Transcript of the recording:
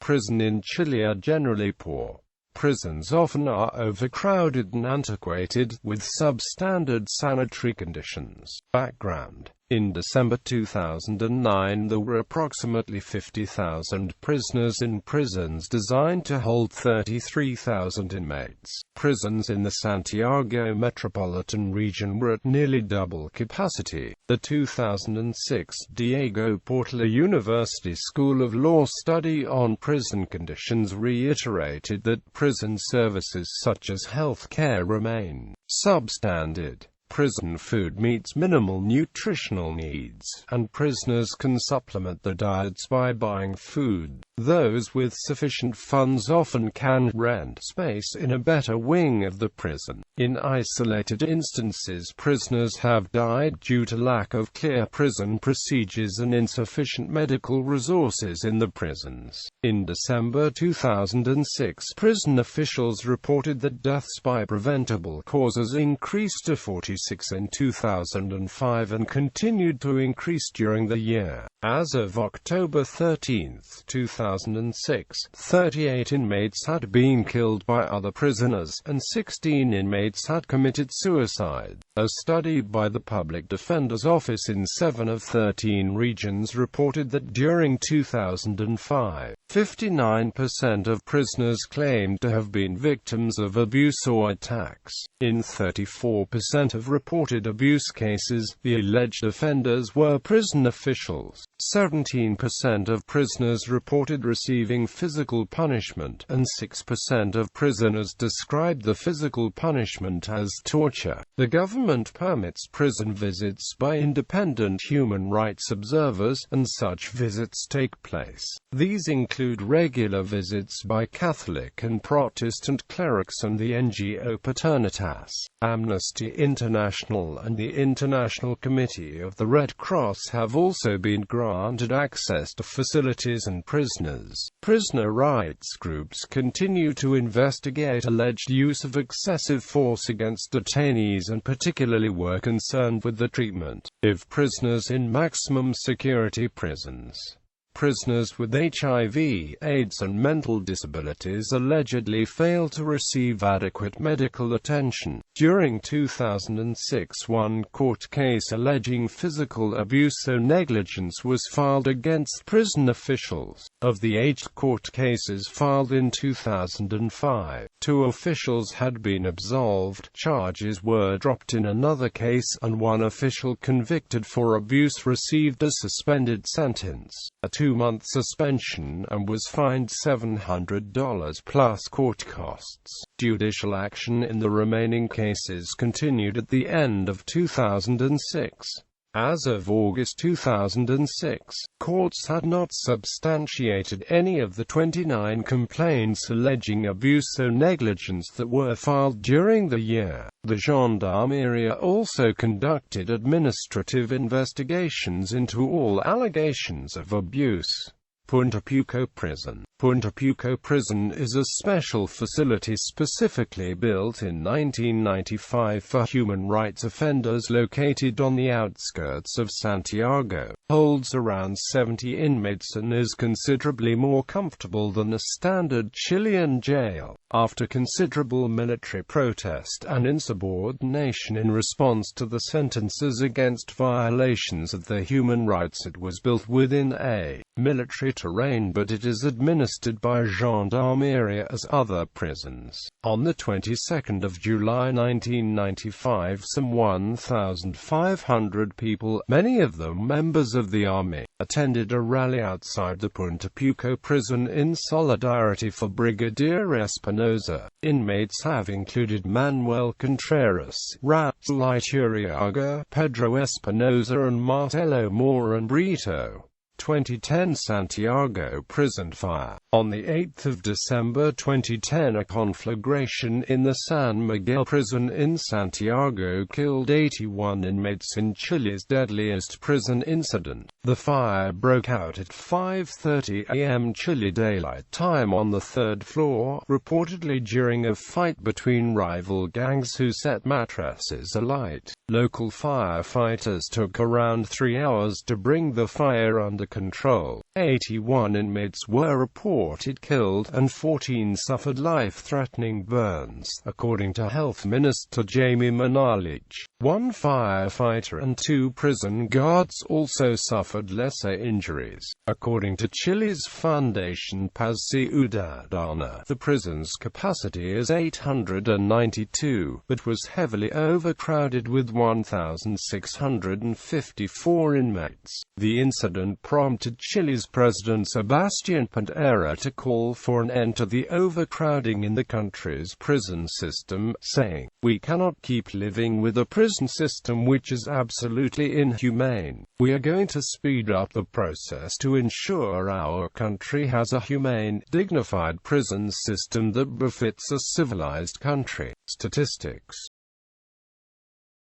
prison in Chile are generally poor. Prisons often are overcrowded and antiquated, with substandard sanitary conditions. Background: in December 2009 there were approximately 50,000 prisoners in prisons designed to hold 33,000 inmates. Prisons in the Santiago metropolitan region were at nearly double capacity. The 2006 Diego Portela University School of Law study on prison conditions reiterated that prison services such as health care remain substandard. Prison food meets minimal nutritional needs, and prisoners can supplement their diets by buying food. Those with sufficient funds often can rent space in a better wing of the prison. In isolated instances, prisoners have died due to lack of clear prison procedures and insufficient medical resources in the prisons. In December 2006, prison officials reported that deaths by preventable causes increased to 46 in 2005 and continued to increase during the year. As of October 13, 2006, 38 inmates had been killed by other prisoners, and 16 inmates had committed suicide. A study by the Public Defender's Office in 7 of 13 regions reported that during 2005, 59% of prisoners claimed to have been victims of abuse or attacks. In 34% of reported abuse cases, the alleged offenders were prison officials. 17% of prisoners reported receiving physical punishment, and 6% of prisoners described the physical punishment as torture. The government permits prison visits by independent human rights observers, and such visits take place. These include regular visits by Catholic and Protestant clerics and the NGO Paternitas. Amnesty International and the International Committee of the Red Cross have also been granted access to facilities and prisoners. Prisoner rights groups continue to investigate alleged use of excessive force against detainees and particularly were concerned with the treatment of prisoners in maximum security prisons. Prisoners with HIV, AIDS and mental disabilities allegedly fail to receive adequate medical attention. During 2006, one court case alleging physical abuse or negligence was filed against prison officials. Of the 8 court cases filed in 2005, 2 officials had been absolved, charges were dropped in another case, and 1 official convicted for abuse received a suspended sentence, a 2-month suspension, and was fined $700 plus court costs. Judicial action in the remaining cases continued at the end of 2006. As of August 2006, courts had not substantiated any of the 29 complaints alleging abuse or negligence that were filed during the year. The Gendarmerie also conducted administrative investigations into all allegations of abuse. Punta Prison. Punta Prison is a special facility specifically built in 1995 for human rights offenders located on the outskirts of Santiago. Holds around 70 inmates and is considerably more comfortable than a standard Chilean jail. After considerable military protest and insubordination in response to the sentences against violations of their human rights, it was built within a military terrain, but it is administered by Gendarmerie as other prisons. On the 22nd of July 1995, some 1,500 people, many of them members of the army, attended a rally outside the Punta prison in solidarity for Brigadier Espinosa. Inmates have included Manuel Contreras, Raúl Iturriaga, Pedro Espinosa and Marcelo Moran Brito. 2010 Santiago prison fire. On 8 December 2010, a conflagration in the San Miguel prison in Santiago killed 81 inmates in Chile's deadliest prison incident. The fire broke out at 5:30 a.m. Chile Daylight Time on the 3rd floor, reportedly during a fight between rival gangs who set mattresses alight. Local firefighters took around 3 hours to bring the fire under control. 81 inmates were reported killed, and 14 suffered life-threatening burns, according to Health Minister Jamie Manalic. One firefighter and 2 prison guards also suffered lesser injuries. According to Chile's Foundation Paz Ciudadana, the prison's capacity is 892, but was heavily overcrowded with 1,654 inmates. The incident prompted Chile's President Sebastián Piñera to call for an end to the overcrowding in the country's prison system, saying, "We cannot keep living with a prison system which is absolutely inhumane. We are going to speed up the process to ensure our country has a humane, dignified prison system that befits a civilized country." Statistics